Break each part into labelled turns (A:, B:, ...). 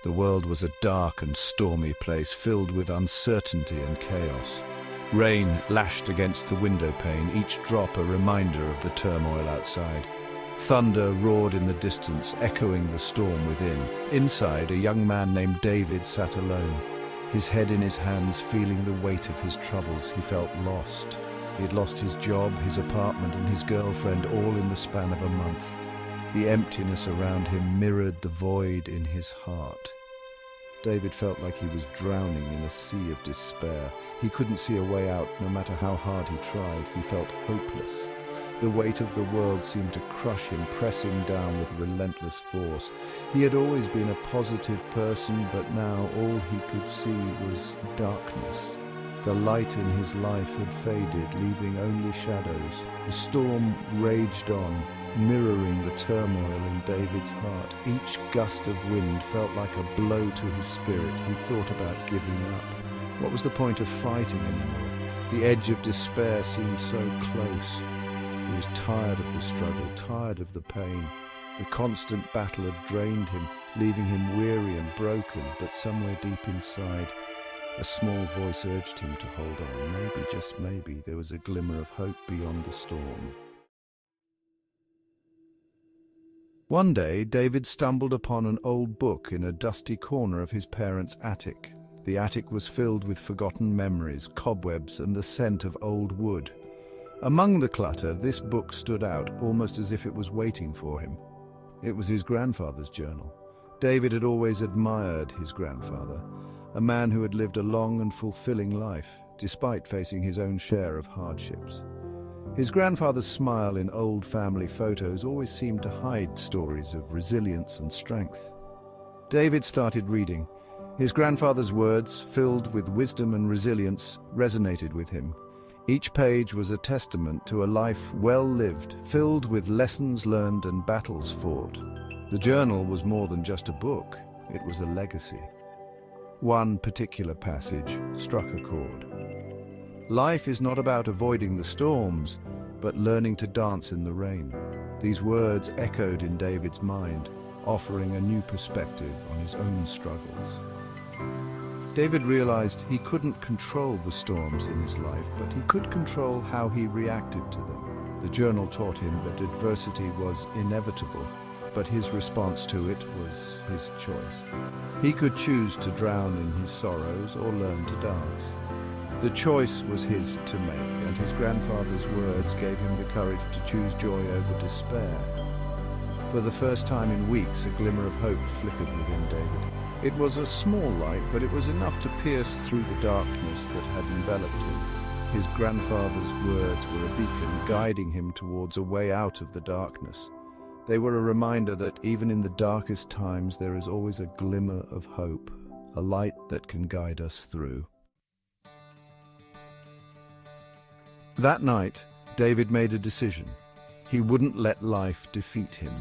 A: The world was a dark and stormy place, filled with uncertainty and chaos. Rain lashed against the window pane, each drop a reminder of the turmoil outside. Thunder roared in the distance, echoing the storm within. Inside, a young man named David sat alone, his head in his hands, feeling the weight of his troubles. He felt lost. He had lost his job, his apartment, and his girlfriend, all in the span of a month. The emptiness around him mirrored the void in his heart. David felt like he was drowning in a sea of despair. He couldn't see a way out, no matter how hard he tried. He felt hopeless. The weight of the world seemed to crush him, press him down with relentless force. He had always been a positive person, but now all he could see was darkness. The light in his life had faded, leaving only shadows. The storm raged on, mirroring the turmoil in David's heart. Each gust of wind felt like a blow to his spirit. He thought about giving up. What was the point of fighting anymore? The edge of despair seemed so close. He was tired of the struggle, tired of the pain. The constant battle had drained him, leaving him weary and broken, but somewhere deep inside, a small voice urged him to hold on. Maybe, just maybe, there was a glimmer of hope beyond the storm. One day, David stumbled upon an old book in a dusty corner of his parents' attic. The attic was filled with forgotten memories, cobwebs, and the scent of old wood. Among the clutter, this book stood out, almost as if it was waiting for him. It was his grandfather's journal. David had always admired his grandfather, a man who had lived a long and fulfilling life, despite facing his own share of hardships. His grandfather's smile in old family photos always seemed to hide stories of resilience and strength. David started reading. His grandfather's words, filled with wisdom and resilience, resonated with him. Each page was a testament to a life well lived, filled with lessons learned and battles fought. The journal was more than just a book, it was a legacy. One particular passage struck a chord. Life is not about avoiding the storms, but learning to dance in the rain. These words echoed in David's mind, offering a new perspective on his own struggles. David realized he couldn't control the storms in his life, but he could control how he reacted to them. The journal taught him that adversity was inevitable, but his response to it was his choice. He could choose to drown in his sorrows or learn to dance. The choice was his to make, and his grandfather's words gave him the courage to choose joy over despair. For the first time in weeks, a glimmer of hope flickered within David. It was a small light, but it was enough to pierce through the darkness that had enveloped him. His grandfather's words were a beacon, guiding him towards a way out of the darkness. They were a reminder that even in the darkest times, there is always a glimmer of hope, a light that can guide us through. That night, David made a decision. He wouldn't let life defeat him.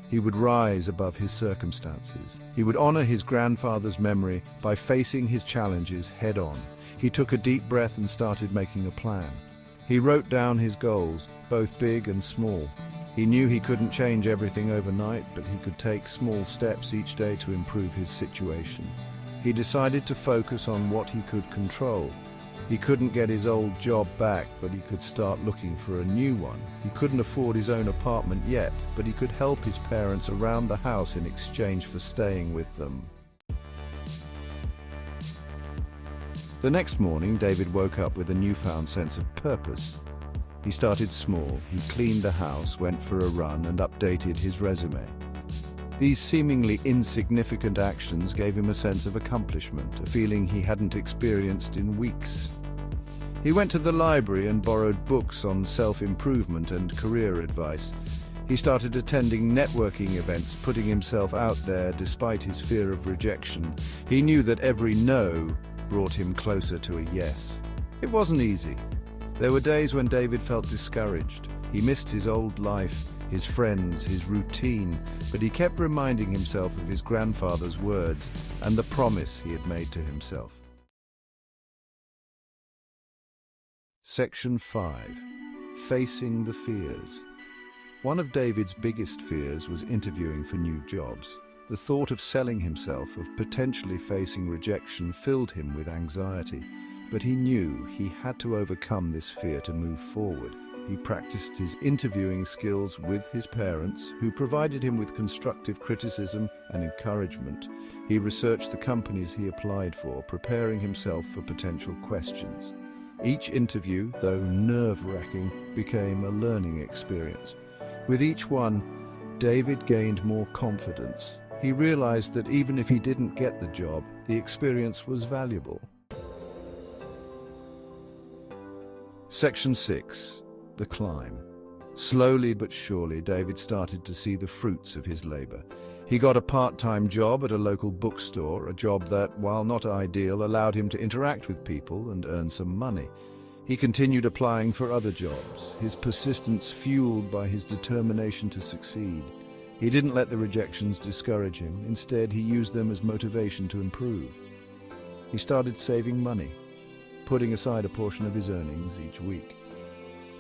A: He would rise above his circumstances. He would honor his grandfather's memory by facing his challenges head-on. He took a deep breath and started making a plan. He wrote down his goals, both big and small. He knew he couldn't change everything overnight, but he could take small steps each day to improve his situation. He decided to focus on what he could control. He couldn't get his old job back, but he could start looking for a new one. He couldn't afford his own apartment yet, but he could help his parents around the house in exchange for staying with them. The next morning, David woke up with a newfound sense of purpose. He started small. He cleaned the house, went for a run, and updated his resume. These seemingly insignificant actions gave him a sense of accomplishment, a feeling he hadn't experienced in weeks. He went to the library and borrowed books on self-improvement and career advice. He started attending networking events, putting himself out there despite his fear of rejection. He knew that every no brought him closer to a yes. It wasn't easy. There were days when David felt discouraged. He missed his old life, his friends, his routine, but he kept reminding himself of his grandfather's words and the promise he had made to himself. Section 5. Facing the Fears. One of David's biggest fears was interviewing for new jobs. The thought of selling himself, of potentially facing rejection, filled him with anxiety. But he knew he had to overcome this fear to move forward. He practiced his interviewing skills with his parents, who provided him with constructive criticism and encouragement. He researched the companies he applied for, preparing himself for potential questions. Each interview, though nerve-wracking, became a learning experience. With each one, David gained more confidence. He realized that even if he didn't get the job, the experience was valuable. Section 6. The climb. Slowly but surely, David started to see the fruits of his labor. He got a part-time job at a local bookstore, a job that, while not ideal, allowed him to interact with people and earn some money. He continued applying for other jobs, his persistence fueled by his determination to succeed. He didn't let the rejections discourage him. Instead, he used them as motivation to improve. He started saving money, putting aside a portion of his earnings each week.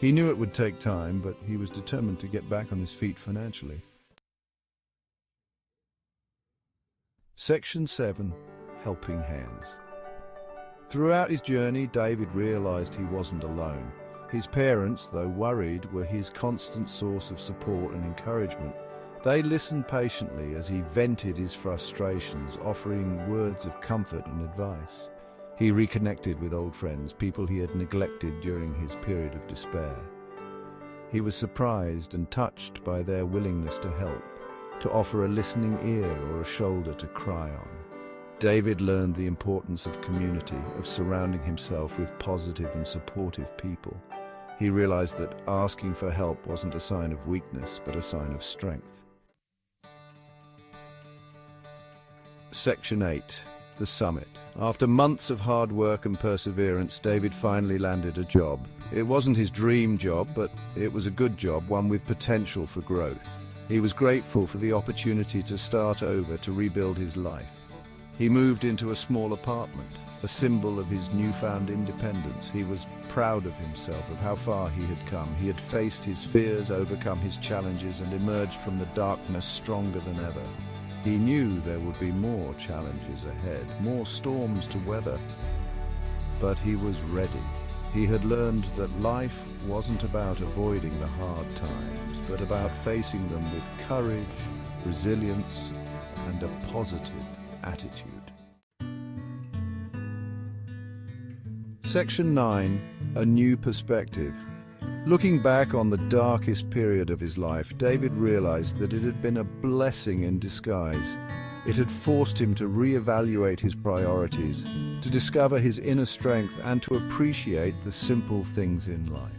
A: He knew it would take time, but he was determined to get back on his feet financially. Section 7. Helping Hands. Throughout his journey, David realized he wasn't alone. His parents, though worried, were his constant source of support and encouragement. They listened patiently as he vented his frustrations, offering words of comfort and advice. He reconnected with old friends, people he had neglected during his period of despair. He was surprised and touched by their willingness to help, to offer a listening ear or a shoulder to cry on. David learned the importance of community, of surrounding himself with positive and supportive people. He realized that asking for help wasn't a sign of weakness, but a sign of strength. Section 8. The summit. After months of hard work and perseverance, David finally landed a job. It wasn't his dream job, but it was a good job, one with potential for growth. He was grateful for the opportunity to start over, to rebuild his life. He moved into a small apartment, a symbol of his newfound independence. He was proud of himself, of how far he had come. He had faced his fears, overcome his challenges, and emerged from the darkness stronger than ever. He knew there would be more challenges ahead, more storms to weather, but he was ready. He had learned that life wasn't about avoiding the hard times, but about facing them with courage, resilience, and a positive attitude. Section 9. A new perspective. Looking back on the darkest period of his life, David realized that it had been a blessing in disguise. It had forced him to reevaluate his priorities, to discover his inner strength, and to appreciate the simple things in life.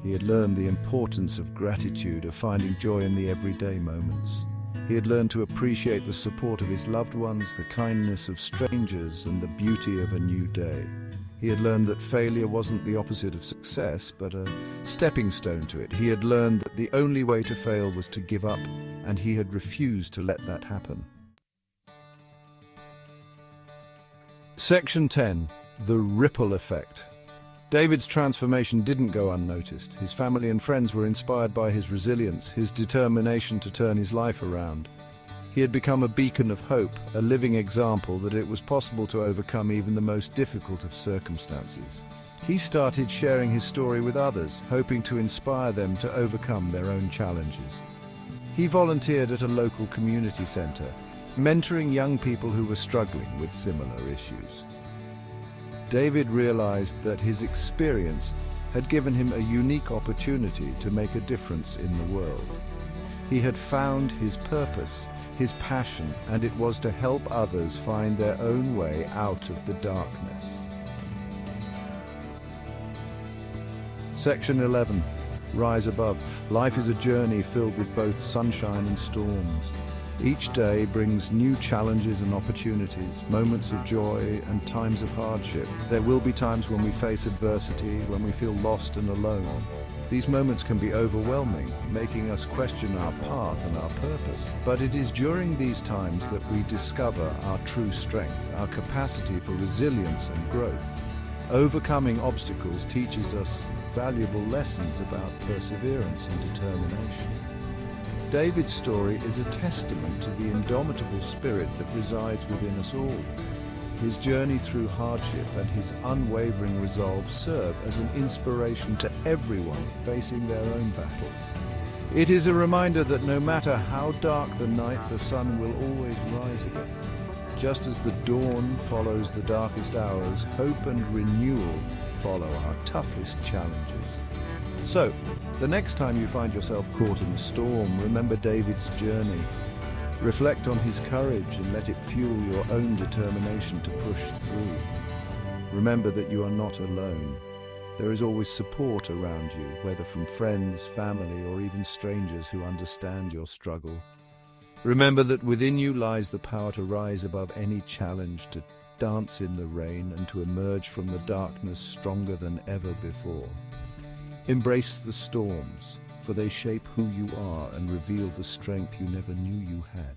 A: He had learned the importance of gratitude, of finding joy in the everyday moments. He had learned to appreciate the support of his loved ones, the kindness of strangers, and the beauty of a new day. He had learned that failure wasn't the opposite of success, but a stepping stone to it. He had learned that the only way to fail was to give up, and he had refused to let that happen. Section 10. The ripple effect. David's transformation didn't go unnoticed. His family and friends were inspired by his resilience, his determination to turn his life around. He had become a beacon of hope, a living example that it was possible to overcome even the most difficult of circumstances. He started sharing his story with others, hoping to inspire them to overcome their own challenges. He volunteered at a local community center, mentoring young people who were struggling with similar issues. David realized that his experience had given him a unique opportunity to make a difference in the world. He had found his purpose, his passion, and it was to help others find their own way out of the darkness. Section 11. Rise above. Life is a journey filled with both sunshine and storms. Each day brings new challenges and opportunities, moments of joy and times of hardship. There will be times when we face adversity, when we feel lost and alone. These moments can be overwhelming, making us question our path and our purpose. But it is during these times that we discover our true strength, our capacity for resilience and growth. Overcoming obstacles teaches us valuable lessons about perseverance and determination. David's story is a testament to the indomitable spirit that resides within us all. His journey through hardship and his unwavering resolve serve as an inspiration to everyone facing their own battles. It is a reminder that no matter how dark the night, the sun will always rise again. Just as the dawn follows the darkest hours, hope and renewal follow our toughest challenges. So, the next time you find yourself caught in a storm, remember David's journey. Reflect on his courage and let it fuel your own determination to push through. Remember that you are not alone. There is always support around you, whether from friends, family, or even strangers who understand your struggle. Remember that within you lies the power to rise above any challenge, to dance in the rain, and to emerge from the darkness stronger than ever before. Embrace the storms, for they shape who you are and reveal the strength you never knew you had.